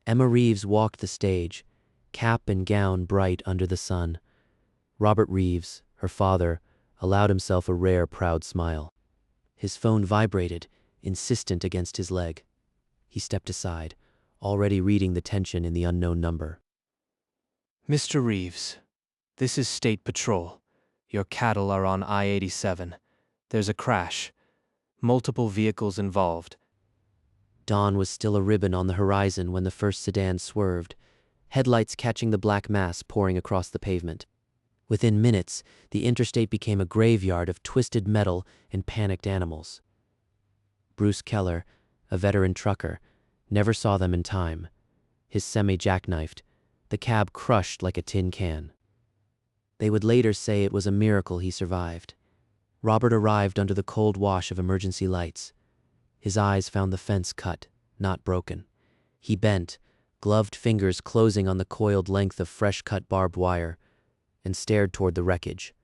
Emma Reeves walked the stage, cap and gown bright under the sun. Robert Reeves, her father, allowed himself a rare, proud smile. His phone vibrated, insistent against his leg. He stepped aside, already reading the tension in the unknown number. Mr. Reeves, this is State Patrol. Your cattle are on I-87. There's a crash. Multiple vehicles involved. Dawn was still a ribbon on the horizon when the first sedan swerved, headlights catching the black mass pouring across the pavement. Within minutes, the interstate became a graveyard of twisted metal and panicked animals. Bruce Keller, a veteran trucker, never saw them in time. His semi jackknifed, the cab crushed like a tin can. They would later say it was a miracle he survived. Robert arrived under the cold wash of emergency lights. His eyes found the fence cut, not broken. He bent, gloved fingers closing on the coiled length of fresh-cut barbed wire, and stared toward the wreckage.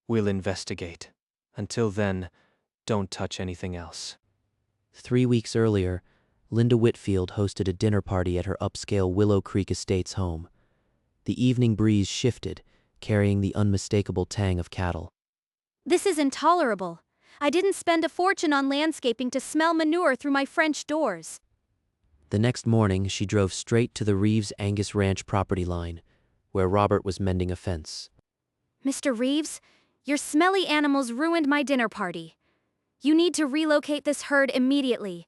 We'll investigate. Until then, don't touch anything else. 3 weeks earlier, Linda Whitfield hosted a dinner party at her upscale Willow Creek Estates home. The evening breeze shifted, carrying the unmistakable tang of cattle. This is intolerable. I didn't spend a fortune on landscaping to smell manure through my French doors. The next morning, she drove straight to the Reeves Angus Ranch property line, where Robert was mending a fence. Mr. Reeves, your smelly animals ruined my dinner party. You need to relocate this herd immediately.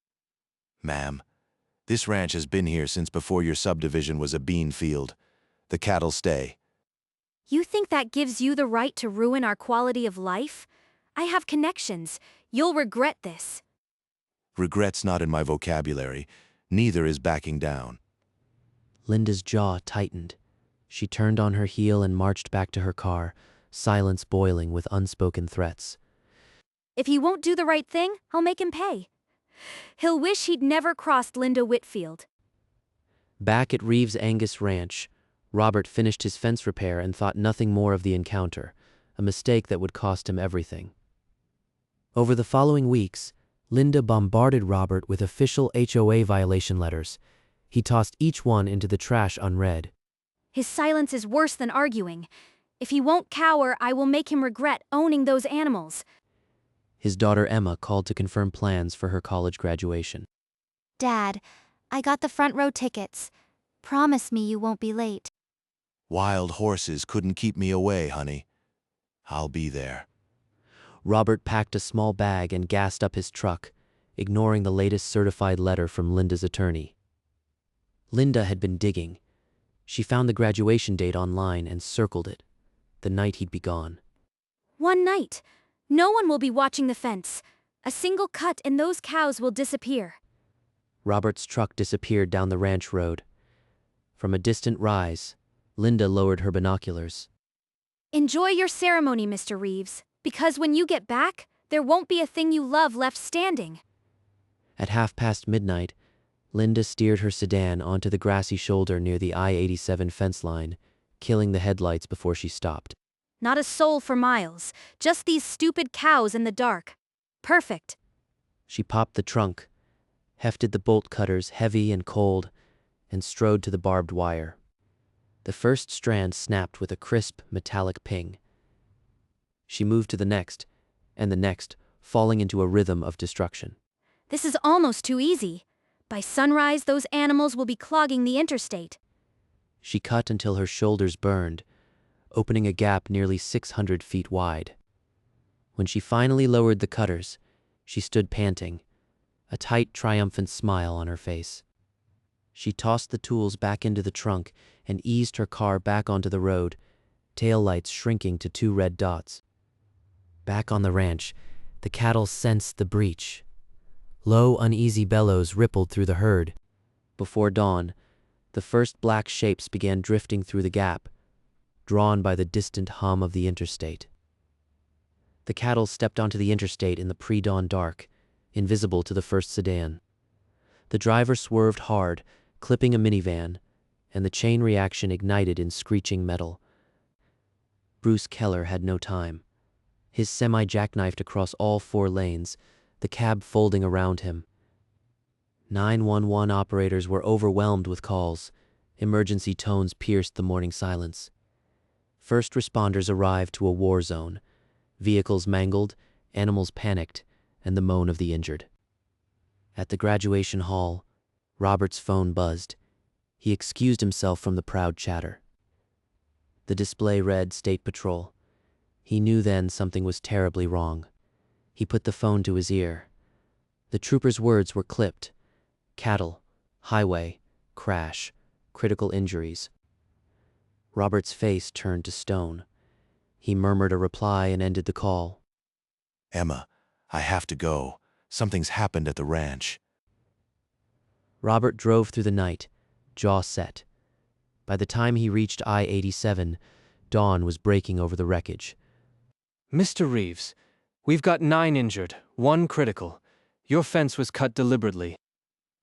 Ma'am, this ranch has been here since before your subdivision was a bean field. The cattle stay. You think that gives you the right to ruin our quality of life? I have connections. You'll regret this. Regret's not in my vocabulary. Neither is backing down. Linda's jaw tightened. She turned on her heel and marched back to her car, silence boiling with unspoken threats. If he won't do the right thing, I'll make him pay. He'll wish he'd never crossed Linda Whitfield. Back at Reeves Angus Ranch, Robert finished his fence repair and thought nothing more of the encounter, a mistake that would cost him everything. Over the following weeks, Linda bombarded Robert with official HOA violation letters. He tossed each one into the trash unread. His silence is worse than arguing. If he won't cower, I will make him regret owning those animals. His daughter Emma called to confirm plans for her college graduation. Dad, I got the front row tickets. Promise me you won't be late. Wild horses couldn't keep me away, honey. I'll be there. Robert packed a small bag and gassed up his truck, ignoring the latest certified letter from Linda's attorney. Linda had been digging. She found the graduation date online and circled it, the night he'd be gone. One night. No one will be watching the fence. A single cut and those cows will disappear. Robert's truck disappeared down the ranch road. From a distant rise, Linda lowered her binoculars. Enjoy your ceremony, Mr. Reeves, because when you get back, there won't be a thing you love left standing. At midnight, Linda steered her sedan onto the grassy shoulder near the I-87 fence line, killing the headlights before she stopped. Not a soul for miles, just these stupid cows in the dark. Perfect. She popped the trunk, hefted the bolt cutters heavy and cold, and strode to the barbed wire. The first strand snapped with a crisp, metallic ping. She moved to the next, and the next, falling into a rhythm of destruction. This is almost too easy. By sunrise, those animals will be clogging the interstate. She cut until her shoulders burned, opening a gap nearly 600 feet wide. When she finally lowered the cutters, she stood panting, a tight, triumphant smile on her face. She tossed the tools back into the trunk and eased her car back onto the road, taillights shrinking to 2 red dots. Back on the ranch, the cattle sensed the breach. Low, uneasy bellows rippled through the herd. Before dawn, the first black shapes began drifting through the gap, drawn by the distant hum of the interstate. The cattle stepped onto the interstate in the pre-dawn dark, invisible to the first sedan. The driver swerved hard, clipping a minivan, and the chain reaction ignited in screeching metal. Bruce Keller had no time. His semi jackknifed across all 4 lanes, the cab folding around him. 911 operators were overwhelmed with calls. Emergency tones pierced the morning silence. First responders arrived to a war zone. Vehicles mangled, animals panicked, and the moan of the injured. At the graduation hall, Robert's phone buzzed. He excused himself from the proud chatter. The display read State Patrol. He knew then something was terribly wrong. He put the phone to his ear. The trooper's words were clipped. Cattle, highway, crash, critical injuries. Robert's face turned to stone. He murmured a reply and ended the call. Emma, I have to go. Something's happened at the ranch. Robert drove through the night, jaw set. By the time he reached I-87, dawn was breaking over the wreckage. Mr. Reeves, we've got 9 injured, 1 critical. Your fence was cut deliberately.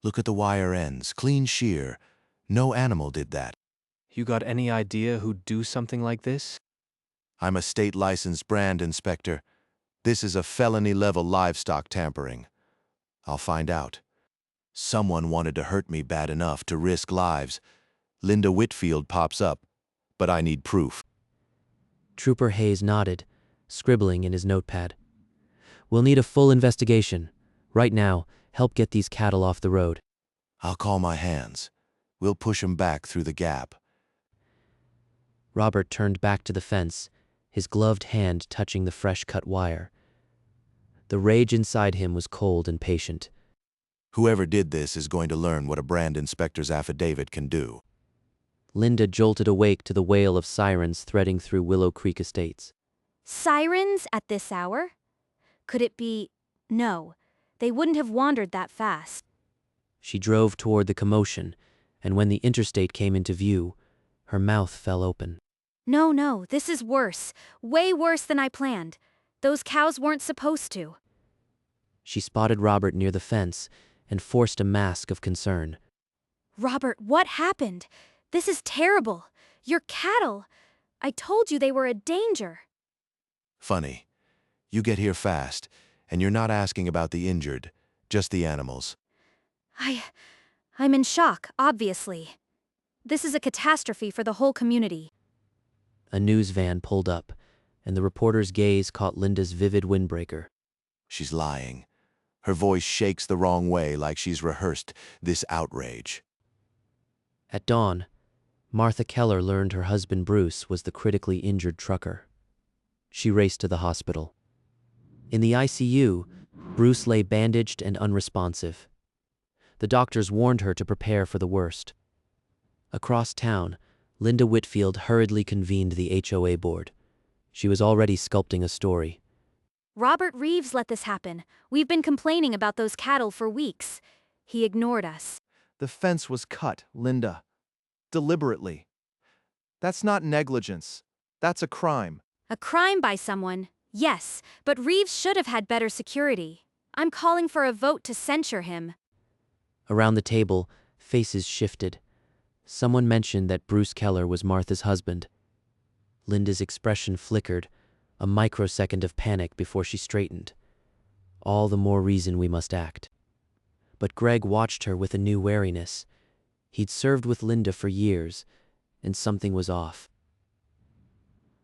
Look at the wire ends, clean shear. No animal did that. You got any idea who'd do something like this? I'm a state-licensed brand inspector. This is a felony-level livestock tampering. I'll find out. Someone wanted to hurt me bad enough to risk lives. Linda Whitfield pops up, but I need proof. Trooper Hayes nodded, scribbling in his notepad. We'll need a full investigation. Right now, help get these cattle off the road. I'll call my hands. We'll push 'em back through the gap. Robert turned back to the fence, his gloved hand touching the fresh-cut wire. The rage inside him was cold and patient. Whoever did this is going to learn what a brand inspector's affidavit can do. Linda jolted awake to the wail of sirens threading through Willow Creek Estates. Sirens at this hour? Could it be... No, they wouldn't have wandered that fast. She drove toward the commotion, and when the interstate came into view, her mouth fell open. No, this is worse. Way worse than I planned. Those cows weren't supposed to. She spotted Robert near the fence and forced a mask of concern. Robert, what happened? This is terrible. Your cattle. I told you they were a danger. Funny. You get here fast, and you're not asking about the injured, just the animals. I'm in shock, obviously. This is a catastrophe for the whole community. A news van pulled up, and the reporter's gaze caught Linda's vivid windbreaker. She's lying. Her voice shakes the wrong way like she's rehearsed this outrage. At dawn, Martha Keller learned her husband Bruce was the critically injured trucker. She raced to the hospital. In the ICU, Bruce lay bandaged and unresponsive. The doctors warned her to prepare for the worst. Across town, Linda Whitfield hurriedly convened the HOA board. She was already sculpting a story. Robert Reeves let this happen. We've been complaining about those cattle for weeks. He ignored us. The fence was cut, Linda. Deliberately. That's not negligence. That's a crime. A crime by someone, yes, but Reeves should have had better security. I'm calling for a vote to censure him. Around the table, faces shifted. Someone mentioned that Bruce Keller was Martha's husband. Linda's expression flickered, a microsecond of panic before she straightened. All the more reason we must act. But Greg watched her with a new wariness. He'd served with Linda for years, and something was off.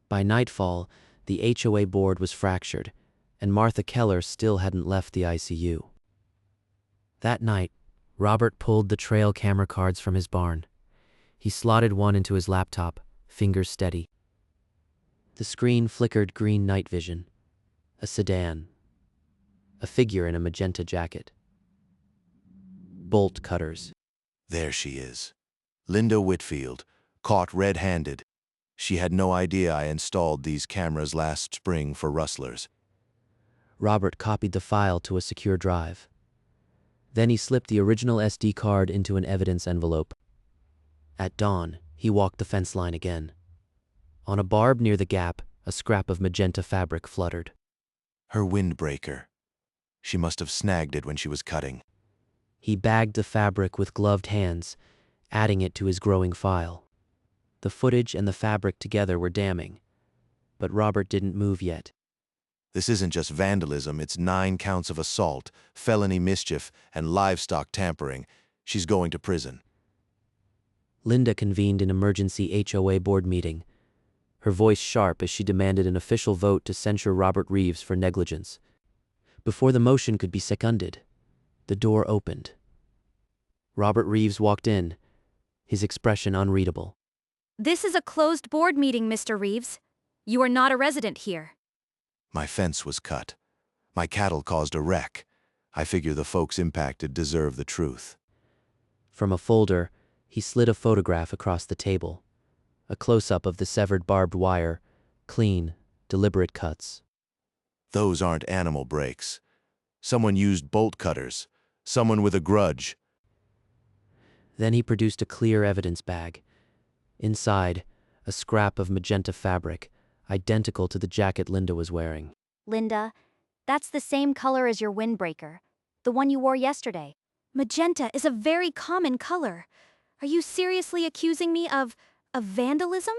By nightfall, the HOA board was fractured, and Martha Keller still hadn't left the ICU. That night, Robert pulled the trail camera cards from his barn. He slotted one into his laptop, fingers steady. The screen flickered green night vision. A sedan. A figure in a magenta jacket. Bolt cutters. There she is. Linda Whitfield, caught red-handed. She had no idea I installed these cameras last spring for rustlers. Robert copied the file to a secure drive. Then he slipped the original SD card into an evidence envelope. At dawn, he walked the fence line again. On a barb near the gap, a scrap of magenta fabric fluttered. Her windbreaker. She must have snagged it when she was cutting. He bagged the fabric with gloved hands, adding it to his growing file. The footage and the fabric together were damning, but Robert didn't move yet. This isn't just vandalism, it's 9 counts of assault, felony mischief, and livestock tampering. She's going to prison. Linda convened an emergency HOA board meeting, her voice sharp as she demanded an official vote to censure Robert Reeves for negligence. Before the motion could be seconded, the door opened. Robert Reeves walked in, his expression unreadable. This is a closed board meeting, Mr. Reeves. You are not a resident here. My fence was cut. My cattle caused a wreck. I figure the folks impacted deserve the truth. From a folder, he slid a photograph across the table. A close-up of the severed barbed wire, clean, deliberate cuts. Those aren't animal breaks. Someone used bolt cutters. Someone with a grudge. Then he produced a clear evidence bag. Inside, a scrap of magenta fabric, identical to the jacket Linda was wearing. Linda, that's the same color as your windbreaker, the one you wore yesterday. Magenta is a very common color. Are you seriously accusing me of vandalism?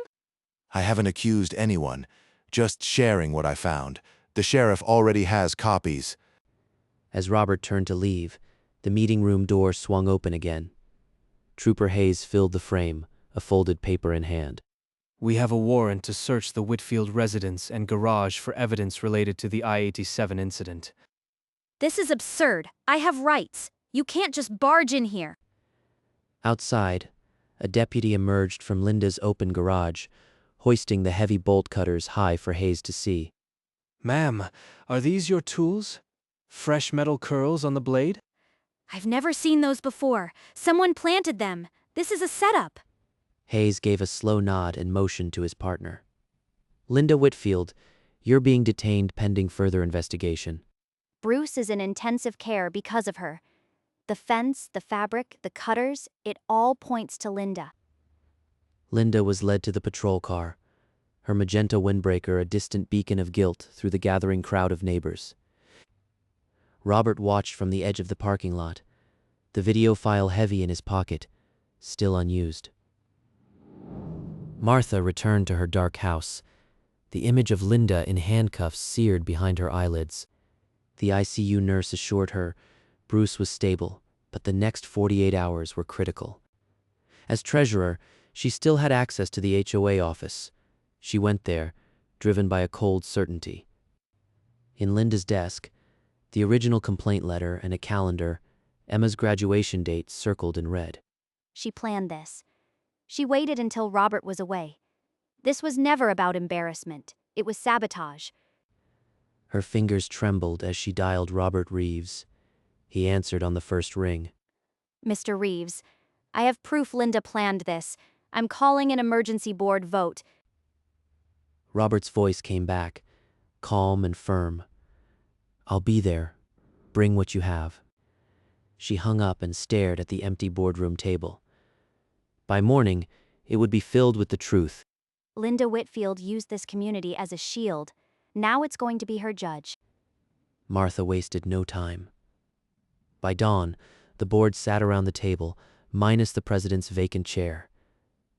I haven't accused anyone, just sharing what I found. The sheriff already has copies. As Robert turned to leave, the meeting room door swung open again. Trooper Hayes filled the frame, a folded paper in hand. We have a warrant to search the Whitfield residence and garage for evidence related to the I-87 incident. This is absurd. I have rights. You can't just barge in here. Outside, a deputy emerged from Linda's open garage, hoisting the heavy bolt cutters high for Hayes to see. Ma'am, are these your tools? Fresh metal curls on the blade? I've never seen those before. Someone planted them. This is a setup. Hayes gave a slow nod and motioned to his partner. Linda Whitfield, you're being detained pending further investigation. Bruce is in intensive care because of her. The fence, the fabric, the cutters, it all points to Linda. Linda was led to the patrol car, her magenta windbreaker a distant beacon of guilt through the gathering crowd of neighbors. Robert watched from the edge of the parking lot, the video file heavy in his pocket, still unused. Martha returned to her dark house, the image of Linda in handcuffs seared behind her eyelids. The ICU nurse assured her Bruce was stable, but the next 48 hours were critical. As treasurer, she still had access to the HOA office. She went there, driven by a cold certainty. In Linda's desk, the original complaint letter and a calendar, Emma's graduation date circled in red. She planned this. She waited until Robert was away. This was never about embarrassment. It was sabotage. Her fingers trembled as she dialed Robert Reeves. He answered on the first ring. Mr. Reeves, I have proof Linda planned this. I'm calling an emergency board vote. Robert's voice came back, calm and firm. I'll be there. Bring what you have. She hung up and stared at the empty boardroom table. By morning, it would be filled with the truth. Linda Whitfield used this community as a shield. Now it's going to be her judge. Martha wasted no time. By dawn, the board sat around the table, minus the president's vacant chair.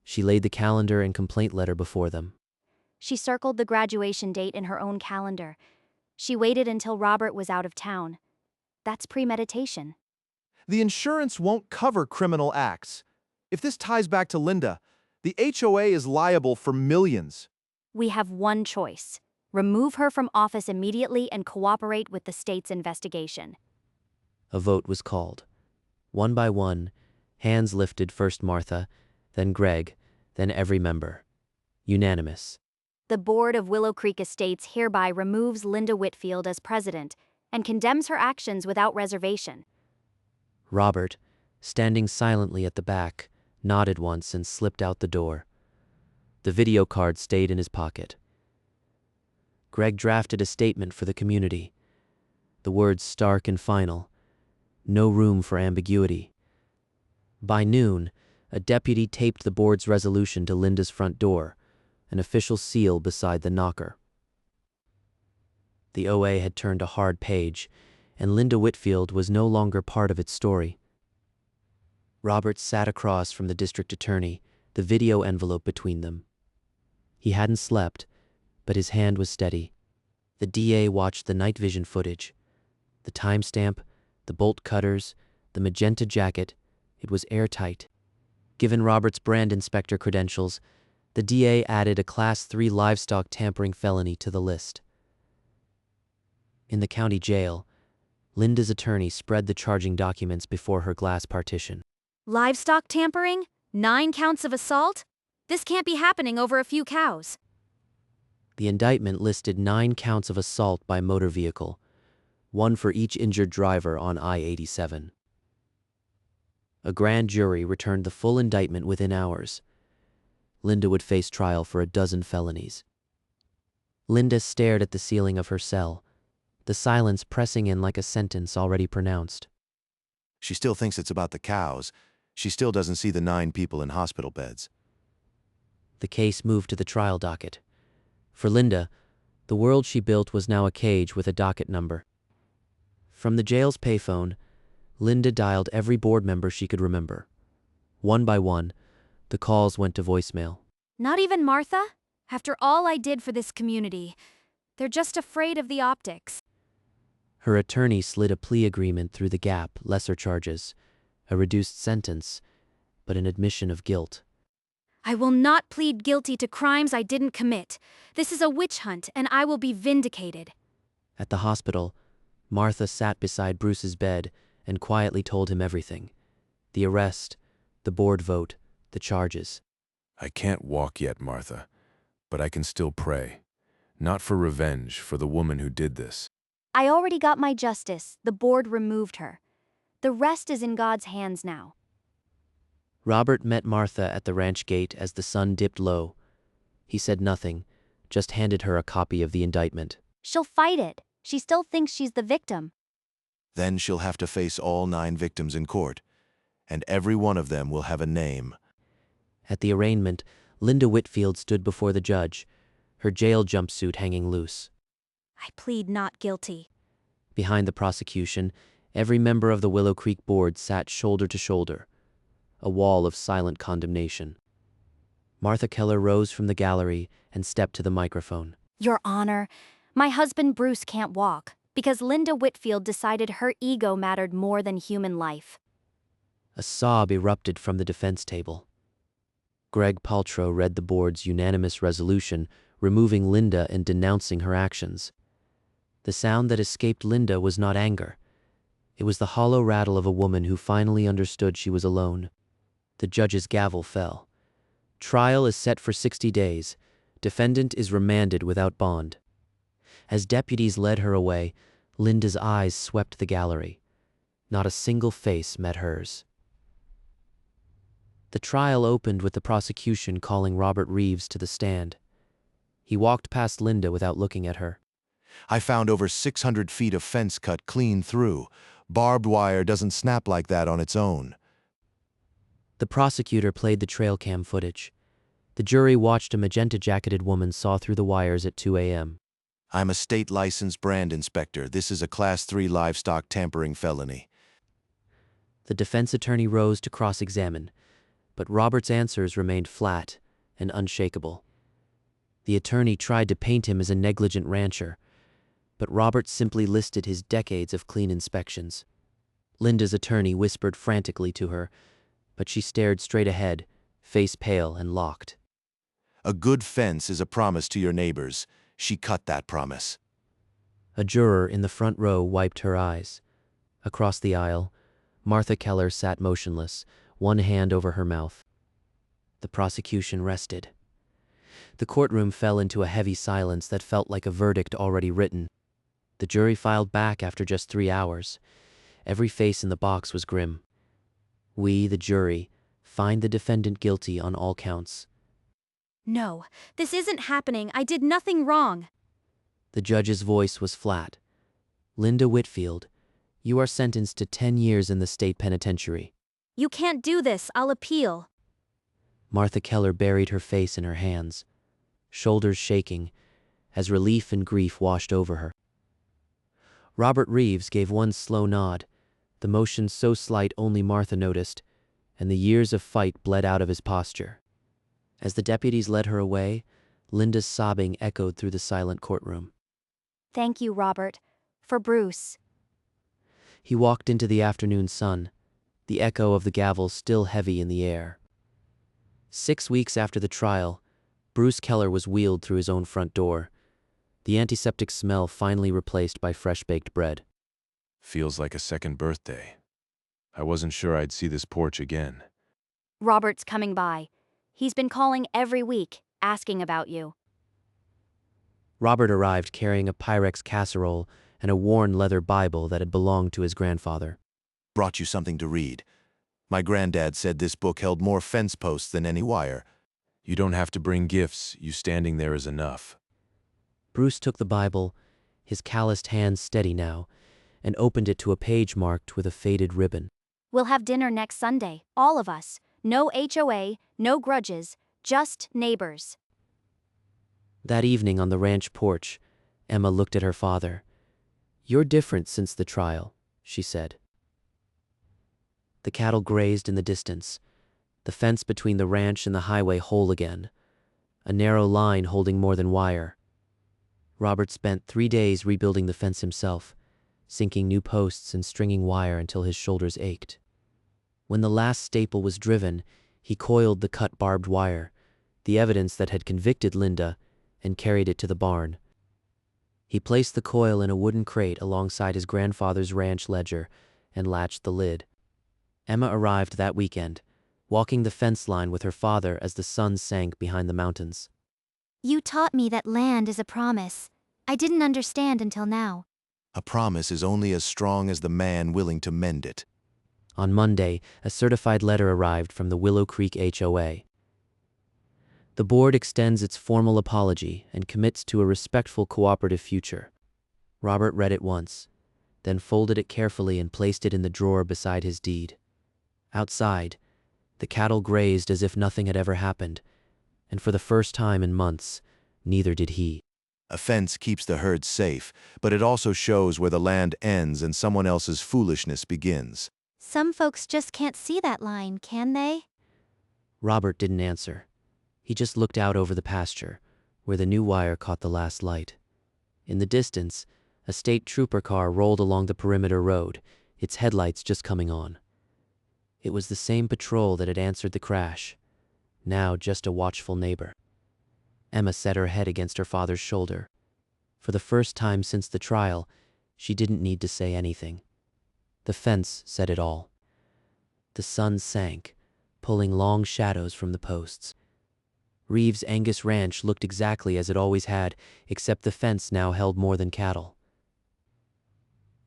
She laid the calendar and complaint letter before them. She circled the graduation date in her own calendar. She waited until Robert was out of town. That's premeditation. The insurance won't cover criminal acts. If this ties back to Linda, the HOA is liable for millions. We have one choice. Remove her from office immediately and cooperate with the state's investigation. A vote was called. One by one, hands lifted, first Martha, then Greg, then every member. Unanimous. The board of Willow Creek Estates hereby removes Linda Whitfield as president and condemns her actions without reservation. Robert, standing silently at the back, nodded once and slipped out the door. The video card stayed in his pocket. Greg drafted a statement for the community. The words stark and final. No room for ambiguity. By noon, a deputy taped the board's resolution to Linda's front door, an official seal beside the knocker. The OA had turned a hard page, and Linda Whitfield was no longer part of its story. Robert sat across from the district attorney, the video envelope between them. He hadn't slept, but his hand was steady. The DA watched the night vision footage. The timestamp, the bolt cutters, the magenta jacket, it was airtight. Given Robert's brand inspector credentials, the DA added a Class 3 livestock tampering felony to the list. In the county jail, Linda's attorney spread the charging documents before her glass partition. Livestock tampering? 9 counts of assault? This can't be happening over a few cows. The indictment listed 9 counts of assault by motor vehicle, 1 for each injured driver on I-87. A grand jury returned the full indictment within hours. Linda would face trial for a dozen felonies. Linda stared at the ceiling of her cell, the silence pressing in like a sentence already pronounced. She still thinks it's about the cows. She still doesn't see the 9 people in hospital beds. The case moved to the trial docket. For Linda, the world she built was now a cage with a docket number. From the jail's payphone, Linda dialed every board member she could remember. One by one, the calls went to voicemail. Not even Martha? After all I did for this community, they're just afraid of the optics. Her attorney slid a plea agreement through the gap, lesser charges, a reduced sentence, but an admission of guilt. I will not plead guilty to crimes I didn't commit. This is a witch hunt, and I will be vindicated. At the hospital, Martha sat beside Bruce's bed and quietly told him everything. The arrest, the board vote, the charges. I can't walk yet, Martha, but I can still pray. Not for revenge for the woman who did this. I already got my justice. The board removed her. The rest is in God's hands now. Robert met Martha at the ranch gate as the sun dipped low. He said nothing, just handed her a copy of the indictment. She'll fight it. She still thinks she's the victim. Then she'll have to face all 9 victims in court, and every one of them will have a name. At the arraignment, Linda Whitfield stood before the judge, her jail jumpsuit hanging loose. I plead not guilty. Behind the prosecution, every member of the Willow Creek board sat shoulder to shoulder, a wall of silent condemnation. Martha Keller rose from the gallery and stepped to the microphone. Your Honor, my husband Bruce can't walk because Linda Whitfield decided her ego mattered more than human life. A sob erupted from the defense table. Greg Paltrow read the board's unanimous resolution, removing Linda and denouncing her actions. The sound that escaped Linda was not anger. It was the hollow rattle of a woman who finally understood she was alone. The judge's gavel fell. Trial is set for 60 days. Defendant is remanded without bond. As deputies led her away, Linda's eyes swept the gallery. Not a single face met hers. The trial opened with the prosecution calling Robert Reeves to the stand. He walked past Linda without looking at her. I found over 600 feet of fence cut clean through. Barbed wire doesn't snap like that on its own. The prosecutor played the trail cam footage. The jury watched a magenta-jacketed woman saw through the wires at 2 a.m. I'm a state-licensed brand inspector. This is a Class 3 livestock tampering felony. The defense attorney rose to cross-examine, but Robert's answers remained flat and unshakable. The attorney tried to paint him as a negligent rancher, but Robert simply listed his decades of clean inspections. Linda's attorney whispered frantically to her, but she stared straight ahead, face pale and locked. A good fence is a promise to your neighbors. She cut that promise. A juror in the front row wiped her eyes. Across the aisle, Martha Keller sat motionless, one hand over her mouth. The prosecution rested. The courtroom fell into a heavy silence that felt like a verdict already written. The jury filed back after just 3 hours. Every face in the box was grim. We, the jury, find the defendant guilty on all counts. No, this isn't happening. I did nothing wrong. The judge's voice was flat. Linda Whitfield, you are sentenced to 10 years in the state penitentiary. You can't do this. I'll appeal. Martha Keller buried her face in her hands, shoulders shaking, as relief and grief washed over her. Robert Reeves gave one slow nod, the motion so slight only Martha noticed, and the years of fight bled out of his posture. As the deputies led her away, Linda's sobbing echoed through the silent courtroom. Thank you, Robert. For Bruce. He walked into the afternoon sun, the echo of the gavel still heavy in the air. 6 weeks after the trial, Bruce Keller was wheeled through his own front door, the antiseptic smell finally replaced by fresh-baked bread. Feels like a second birthday. I wasn't sure I'd see this porch again. Robert's coming by. He's been calling every week, asking about you. Robert arrived carrying a Pyrex casserole and a worn leather Bible that had belonged to his grandfather. Brought you something to read. My granddad said this book held more fence posts than any wire. You don't have to bring gifts, you standing there is enough. Bruce took the Bible, his calloused hands steady now, and opened it to a page marked with a faded ribbon. We'll have dinner next Sunday, all of us. No HOA, no grudges, just neighbors. That evening on the ranch porch, Emma looked at her father. "You're different since the trial," she said. The cattle grazed in the distance, the fence between the ranch and the highway whole again, a narrow line holding more than wire. Robert spent 3 days rebuilding the fence himself, sinking new posts and stringing wire until his shoulders ached. When the last staple was driven, he coiled the cut barbed wire, the evidence that had convicted Linda, and carried it to the barn. He placed the coil in a wooden crate alongside his grandfather's ranch ledger and latched the lid. Emma arrived that weekend, walking the fence line with her father as the sun sank behind the mountains. You taught me that land is a promise. I didn't understand until now. A promise is only as strong as the man willing to mend it. On Monday, a certified letter arrived from the Willow Creek HOA. The board extends its formal apology and commits to a respectful cooperative future. Robert read it once, then folded it carefully and placed it in the drawer beside his deed. Outside, the cattle grazed as if nothing had ever happened, and for the first time in months, neither did he. A fence keeps the herd safe, but it also shows where the land ends and someone else's foolishness begins. Some folks just can't see that line, can they? Robert didn't answer. He just looked out over the pasture, where the new wire caught the last light. In the distance, a state trooper car rolled along the perimeter road, its headlights just coming on. It was the same patrol that had answered the crash, now just a watchful neighbor. Emma set her head against her father's shoulder. For the first time since the trial, she didn't need to say anything. The fence said it all. The sun sank, pulling long shadows from the posts. Reeves' Angus Ranch looked exactly as it always had, except the fence now held more than cattle.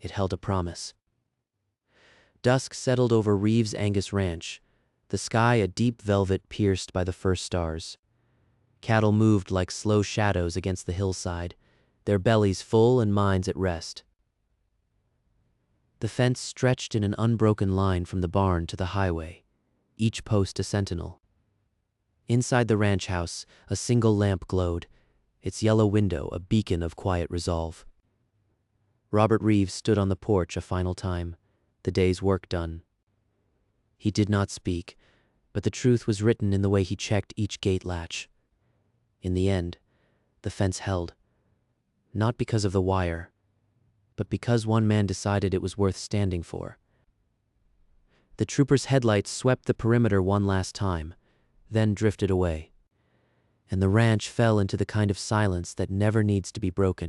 It held a promise. Dusk settled over Reeves' Angus Ranch, the sky a deep velvet pierced by the first stars. Cattle moved like slow shadows against the hillside, their bellies full and minds at rest. The fence stretched in an unbroken line from the barn to the highway, each post a sentinel. Inside the ranch house, a single lamp glowed, its yellow window a beacon of quiet resolve. Robert Reeves stood on the porch a final time, the day's work done. He did not speak, but the truth was written in the way he checked each gate latch. In the end, the fence held, not because of the wire, but because one man decided it was worth standing for. The trooper's headlights swept the perimeter one last time, then drifted away, and the ranch fell into the kind of silence that never needs to be broken.